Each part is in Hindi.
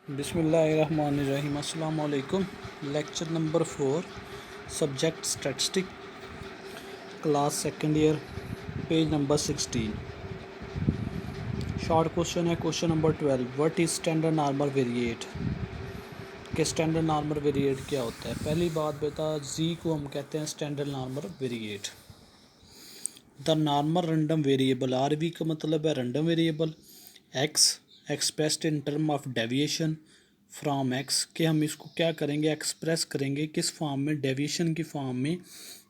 बिस्मिल्लाहिर्रहमानिर्रहीम। अस्सलाम वालेकुम। Lecture number 4, subject statistic, class second year, page number 16। Short question है question number 12, what is standard normal variate. के स्टैंडर्ड नॉर्मल वेरिएट क्या होता है। पहली बात बेटा, जी को हम कहते हैं standard normal variate. The normal random variable, R V का मतलब है random variable, X expressed in term of deviation from X, के हम इसको क्या करेंगे, एक्सप्रेस करेंगे किस फॉर्म में, डेविएशन की फॉर्म में,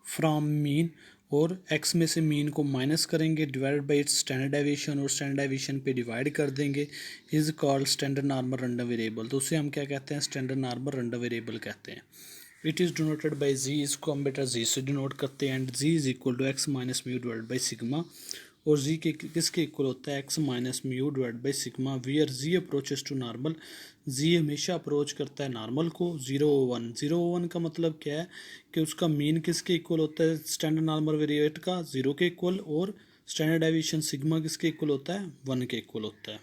फ्रॉम मीन, और एक्स में से मीन को माइनस करेंगे, divided by its standard deviation, और स्टैंडर्ड डेविएशन पे डिवाइड कर देंगे, is called standard normal random variable. तो उसे हम क्या कहते हैं, स्टैंडर्ड नॉर्मल रैंडम वेरिएबल कहते हैं। It is denoted by Z, इसको हम बेटा जी से डिनोट करते हैं, and Z is equal to X minus mu divide by sigma, और जी के किसके इक्वल होता है, X minus mu divide by sigma, where Z approaches to normal, Z हमेशा अप्रोच करता है नॉर्मल को, 0 0 1 का मतलब क्या है कि उसका मीन किसके इक्वल होता है, स्टैंडर्ड नॉर्मल वेरिएट का 0 के इक्वल, और स्टैंडर्ड डेविएशन सिग्मा किसके इक्वल होता है, 1 के इक्वल होता है।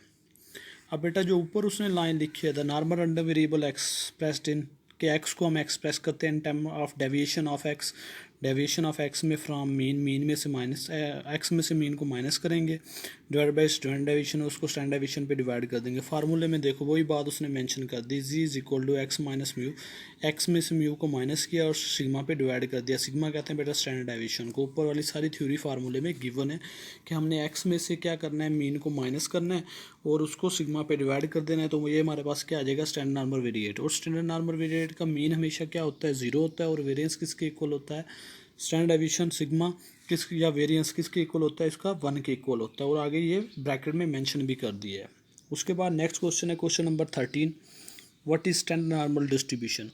अब बेटा जो ऊपर उसने लाइन लिखी है, the normal random variable expressed in, के एक्स को हम एक्सप्रेस करते हैं इन term of deviation of x, deviation of x में फ्रॉम मीन, मीन में से माइनस, एक्स में से मीन को माइनस करेंगे, डिवाइड बाई स्टैंडर्ड डेविएशन, उसको स्टैंडर्ड डेविएशन पे डिवाइड कर देंगे। फार्मूले में देखो वही बात उसने मेंशन कर दी, Z is equal to X minus mu, X में से म्यू को माइनस किया और सिग्मा पे डिवाइड कर दिया। सिग्मा कहते हैं बेटा स्टैंडर्ड डेविएशन को। ऊपर वाली सारी थ्योरी फार्मूले में गिवन है कि हमने एक्स में से क्या करना है, मीन को माइनस करना है और उसको सिग्मा पे डिवाइड कर देना है, तो ये हमारे पास क्या आ जाएगा, स्टैंडर्ड नॉर्मल वेरिएट। और स्टैंडर्ड नॉर्मल वेरिएट का मीन हमेशा क्या होता है, 0 होता है, और वेरिएंस किसके इक्वल होता है, स्टैंडर्ड डेविएशन सिग्मा किस या वेरिएंस किसके इक्वल होता है, इसका 1 के इक्वल होता है, और आगे ये ब्रैकेट में मेंशन भी कर दिया है। उसके बाद नेक्स्ट क्वेश्चन है question number 13, what is standard normal distribution,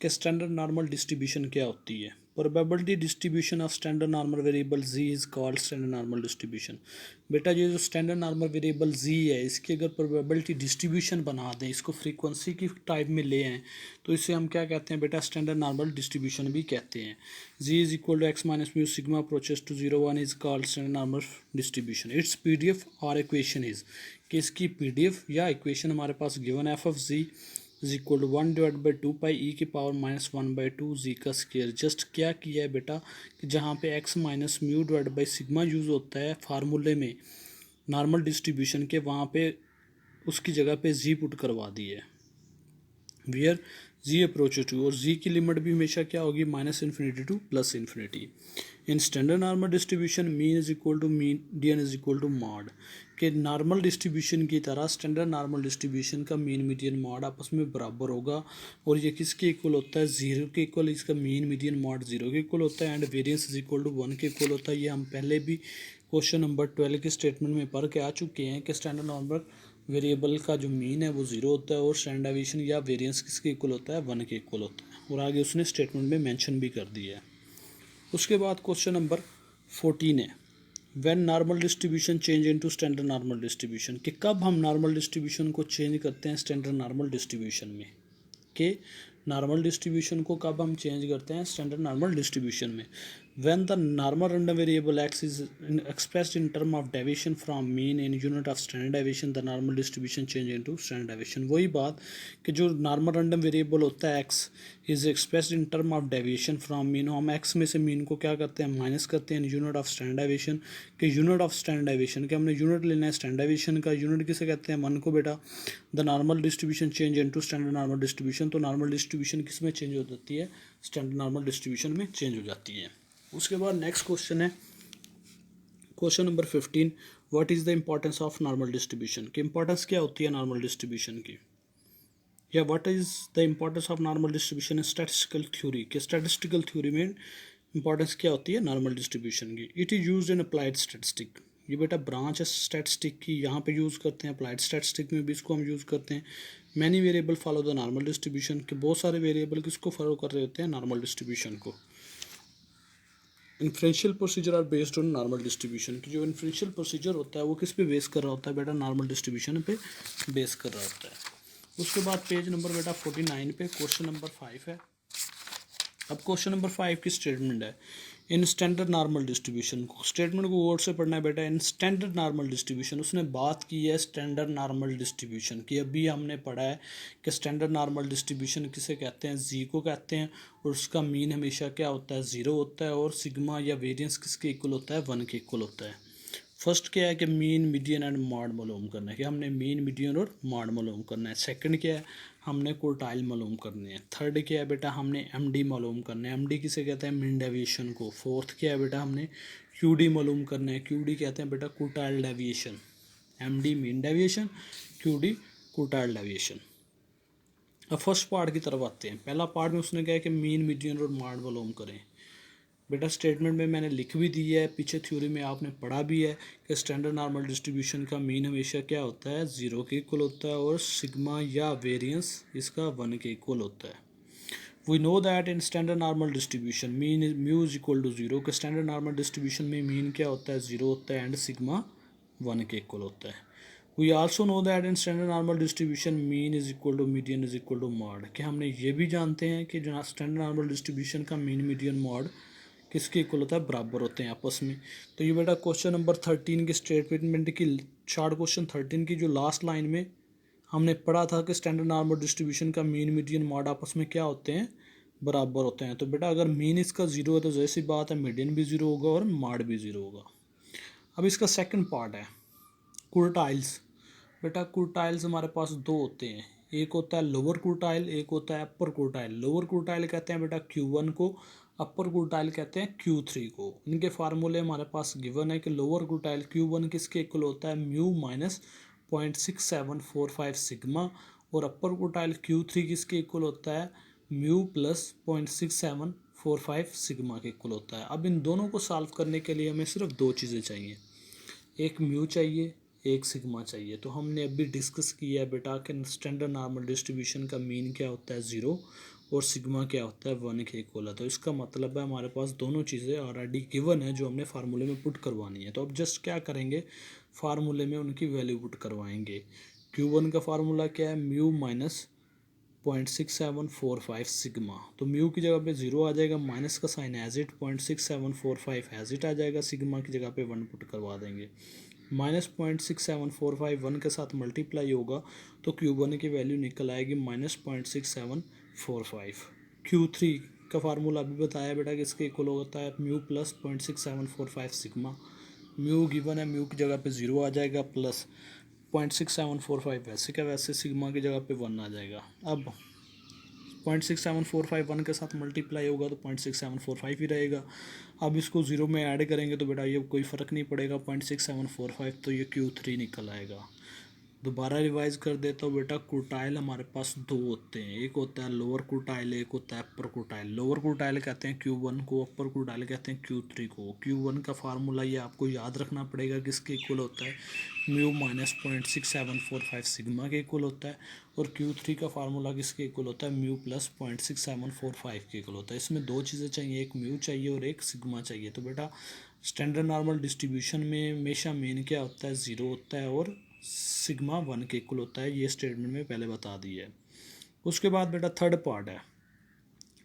के स्टैंडर्ड नॉर्मल डिस्ट्रीब्यूशन क्या होती है। Probability distribution of standard normal variable Z is called standard normal distribution. बेटा ये जो स्टैंडर्ड नॉर्मल वेरिएबल जी है, इसकी अगर प्रोबेबिलिटी डिस्ट्रीब्यूशन बना दें, इसको फ्रीक्वेंसी की टाइप में ले आएँ, तो इसे हम क्या कहते हैं बेटा, स्टैंडर्ड नॉर्मल डिस्ट्रीब्यूशन भी कहते हैं। Z is equal to X minus mu sigma approaches to 0 1 is called standard normal distribution. Its PDF और इक्वेशन इज, कि इसकी पीडीएफ या इक्वेशन हमारे पास गिवन है, F of Z is equal to 1 divide by 2 pi e की पावर माइनस 1 बाई 2 जी का स्केयर। जस्ट क्या किया है बेटा कि जहाँ पे x minus mu divide by sigma use होता है फार्मूले में नॉर्मल डिस्ट्रीब्यूशन के, वहाँ पे उसकी जगह पे जी पुट करवा दी है, वियर जी अप्रोच टू, और जी की लिमिट भी हमेशा क्या होगी, minus infinity to plus infinity. In standard normal distribution mean is equal to median is equal to mode, के नॉर्मल डिस्ट्रीब्यूशन की तरह स्टैंडर्ड नॉर्मल डिस्ट्रीब्यूशन का मीन मीडियन मॉड आपस में बराबर होगा, और ये किसके इक्वल होता है, 0 के इक्वल, इसका मीन मीडियन मॉड 0 के इक्वल होता है, and variance is equal to 1 के इक्वल होता है। ये हम पहले भी क्वेश्चन नंबर 12 के स्टेटमेंट में पढ़ के आ चुके हैं कि स्टैंडर्ड नॉर्मल वेरिएबल का जो मीन है वो 0 होता है, और स्टैंडर्ड डेविएशन या वेरिएंस किसके इक्वल होता है, 1 के इक्वल होता है, और आगे उसने स्टेटमेंट में मेंशन भी कर दिया है। उसके बाद क्वेश्चन नंबर 14 है, when normal distribution change into standard normal distribution, कि कब हम नॉर्मल डिस्ट्रीब्यूशन को चेंज करते हैं स्टैंडर्ड नॉर्मल डिस्ट्रीब्यूशन में, के नॉर्मल डिस्ट्रीब्यूशन को कब हम चेंज करते हैं स्टैंडर्ड नॉर्मल डिस्ट्रीब्यूशन में। When the normal random variable x is expressed in term of deviation from mean in unit of standard deviation, the normal distribution change into standard deviation. वही बात कि जो नॉर्मल रैंडम वेरिएबल होता है x is expressed in term of deviation from mean, हम एक्स में से मीन को क्या करते हैं, माइनस करते हैं in unit of standard deviation, के यूनिट ऑफ स्टैंडर्ड डेविएशन के हमने यूनिट लेना है स्टैंडर्ड डेविएशन का, यूनिट किसे कहते हैं, 1 को बेटा। The normal distribution change into standard normal distribution, तो नॉर्मल डिस्ट्रीब्यूशन किस में चेंज हो जाती है, स्टैंडर्ड नॉर्मल डिस्ट्रीब्यूशन में चेंज हो जाती है। उसके बाद नेक्स्ट क्वेश्चन है question number 15, what is the importance of normal distribution, की इंपॉर्टेंस क्या होती है नॉर्मल डिस्ट्रीब्यूशन की, या what is the importance of normal distribution in statistical theory, के स्टैटिस्टिकल थ्योरी में इंपॉर्टेंस क्या होती है नॉर्मल डिस्ट्रीब्यूशन की। It is used in applied statistic, ये बेटा ब्रांच है स्टैटिस्टिक की, यहाँ पे यूज़ करते हैं, अप्लाइड स्टैटिस्टिक में भी इसको हम यूज़ करते हैं। Many variable follow the normal distribution, के बहुत सारे वेरिएबल किसको फॉलो कर रहे होते हैं, नॉर्मल डिस्ट्रीब्यूशन को। Inferential procedure are based on normal distribution, की जो इन्फ्रेंशियल प्रोसीजर होता है वो किस पे बेस कर रहा होता है बेटा, नॉर्मल डिस्ट्रीब्यूशन पे बेस कर रहा होता है। उसके बाद पेज नंबर बेटा 49 पे क्वेश्चन नंबर 5 है, अब क्वेश्चन नंबर 5 की स्टेटमेंट है, इन स्टैंडर्ड नॉर्मल डिस्ट्रीब्यूशन। स्टेटमेंट को गौर से पढ़ना है बेटा। इन स्टैंडर्ड नॉर्मल डिस्ट्रीब्यूशन, उसने बात की है स्टैंडर्ड नॉर्मल डिस्ट्रीब्यूशन की। अभी हमने पढ़ा है कि स्टैंडर्ड नॉर्मल डिस्ट्रीब्यूशन किसे कहते हैं, जी को कहते हैं, और उसका मीन हमेशा क्या होता है, 0 होता है, और सिग्मा या वेरियंस किसके इक्वल होता है, 1 के इक्वल होता है। फर्स्ट क्या है कि मीन, मीडियन एंड मॉड मालूम करना है, कि हमने मीन, मीडियन और मॉड मालूम करना है। सेकंड क्या है, हमने क्वार्टाइल मालूम करने हैं। थर्ड क्या है बेटा, हमने एमडी मालूम करना है। एमडी किसे कहते हैं, मीन डेविएशन को। फोर्थ क्या है बेटा, हमने क्यूडी मालूम करना है। क्यूडी कहते हैं बेटा quartile deviation. MD mean deviation, QD quartile deviation. अब फर्स्ट पार्ट की तरफ आते हैं। पहला पार्ट में उसने कहा है कि मीन, मीडियन और मॉड मालूम करें। बेटा स्टेटमेंट में मैंने लिख भी दी है, पीछे थ्योरी में आपने पढ़ा भी है कि स्टैंडर्ड नॉर्मल डिस्ट्रीब्यूशन का मीन हमेशा क्या होता है, 0 के इक्वल होता है, और सिग्मा या वेरिएंस इसका 1 के इक्वल होता है। We know that in standard normal distribution mean is mu is equal to 0, कि स्टैंडर्ड नॉर्मल डिस्ट्रीब्यूशन में मीन क्या होता है, 0 होता है, एंड सिग्मा 1 के इक्वल होता है। We also know that in standard normal distribution mean is equal to median is equal to mode, कि हमने ये भी जानते हैं कि जो स्टैंडर्ड नॉर्मल डिस्ट्रीब्यूशन का मीन, मीडियन, मॉड किसके इक्वल होता है, बराबर होते हैं आपस में। तो ये बेटा क्वेश्चन नंबर 13 की स्टेटमेंट की, शार्ट क्वेश्चन 13 की जो लास्ट लाइन में हमने पढ़ा था कि स्टैंडर्ड नॉर्मल डिस्ट्रीब्यूशन का मीन, मीडियन, मॉड आपस में क्या होते हैं, बराबर होते हैं। तो बेटा अगर मीन इसका 0 है तो जैसी बात है मीडियन भी 0 होगा और मॉड भी 0 होगा। अब इसका सेकंड पार्ट है क्वार्टाइल्स। बेटा क्वार्टाइल्स हमारे पास दो होते हैं, एक होता है लोअर क्वार्टाइल, एक होता है अपर क्वार्टाइल। लोअर क्वार्टाइल कहते हैं बेटा Q1 को, अपर क्वार्टाइल कहते हैं Q3 को। इनके फार्मूले हमारे पास गिवन है कि लोअर क्वार्टाइल Q1 किसके इक्वल होता है, म्यू माइनस 0.6745 सिग्मा, और अपर क्वार्टाइल Q3 किसके इक्वल होता है, म्यू प्लस 0.6745 सिग्मा के इक्वल होता है। अब इन दोनों को सॉल्व करने के लिए हमें सिर्फ दो चीज़ें चाहिए, एक म्यू चाहिए, एक सिग्मा चाहिए। तो हमने अभी डिस्कस किया है बेटा कि स्टैंडर्ड नॉर्मल डिस्ट्रीब्यूशन का मीन क्या होता है, 0, और सिग्मा क्या होता है, 1 के इक्वल है। तो इसका मतलब है हमारे पास दोनों चीज़ें ऑलरेडी गिवन है जो हमने फार्मूले में पुट करवानी है। तो अब जस्ट क्या करेंगे, फार्मूले में उनकी वैल्यू पुट करवाएंगे। Q1 का फार्मूला क्या है, म्यू माइनस 0.6745 सिग्मा। तो म्यू की जगह पे 0 आ जाएगा, माइनस का sign as it, 0.6745 as it आ जाएगा, सिग्मा की जगह पे 1 पुट करवा देंगे। माइनस 0.6745 1 के साथ मल्टीप्लाई होगा तो Q1 की वैल्यू निकल आएगी माइनस 0.6745। Q3 का फार्मूला अभी बताया बेटा कि इसके इक्वल होता है mu plus 0.6745 sigma. Mu given है, म्यू की जगह पे 0 आ जाएगा, प्लस 0.6745 वैसे का वैसे, सिग्मा की जगह पे 1 आ जाएगा। अब 0.6745 1 के साथ मल्टीप्लाई होगा तो 0.6745 ही रहेगा। अब इसको 0 में ऐड करेंगे तो बेटा ये कोई फ़र्क नहीं पड़ेगा, 0.6745 तो ये Q3 निकल आएगा। दोबारा रिवाइज कर देता हूँ बेटा, क्वार्टाइल हमारे पास दो होते हैं, एक होता है लोअर क्वार्टाइल, एक होता है अपर क्वार्टाइल। लोअर क्वार्टाइल कहते हैं Q1 को, अपर क्वार्टाइल कहते हैं Q3 को। Q1 का फार्मूला ये आपको याद रखना पड़ेगा, किसके इक्वल होता है, म्यू माइनस 0.6745 सिग्मा के इक्वल होता है, और Q3 का फार्मूला किसके इक्वल होता है, म्यू प्लस 0.6745 के इक्वल होता है। इसमें दो चीज़ें चाहिए, एक म्यू चाहिए और एक सिग्मा चाहिए। तो बेटा स्टैंडर्ड नॉर्मल डिस्ट्रीब्यूशन में हमेशा मीन क्या होता है, 0 होता है, और सिग्मा 1 के इक्वल होता है। ये स्टेटमेंट में पहले बता दी है। उसके बाद बेटा थर्ड पार्ट है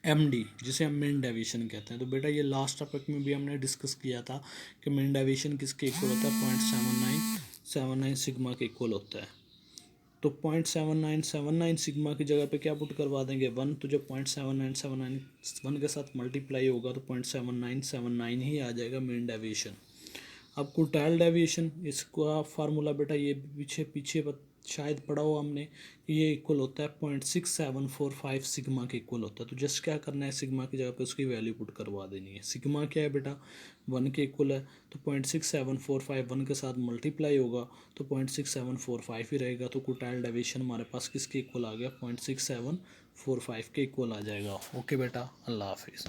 एमडी, जिसे हम मीन डेविएशन कहते हैं। तो बेटा ये लास्ट टॉपिक में भी हमने डिस्कस किया था कि मीन डेविएशन किसके इक्वल होता है, 0.7979 सिग्मा के इक्वल होता है। तो 0.7979 सिग्मा की जगह पे क्या पुट करवा देंगे, 1। तो जब 0.7979 1 के साथ मल्टीप्लाई होगा तो 0.7979 ही आ जाएगा मीन डेविएशन। अब क्वार्टाइल डेविएशन, इसका फार्मूला बेटा ये पीछे पीछे शायद पढ़ा हो हमने, ये इक्वल होता है 0.6745 सिग्मा के इक्वल होता है। तो जस्ट क्या करना है, सिग्मा की जगह पे उसकी वैल्यू पुट करवा देनी है। सिग्मा क्या है बेटा, 1 के इक्वल है, तो 0.6745 1 के साथ मल्टीप्लाई होगा तो 0.6745 ही रहेगा। तो क्वार्टाइल डेविएशन हमारे पास किसके इक्वल आ गया, 0.6745 के इक्वल आ जाएगा। ओके बेटा, अल्लाह हाफिज़।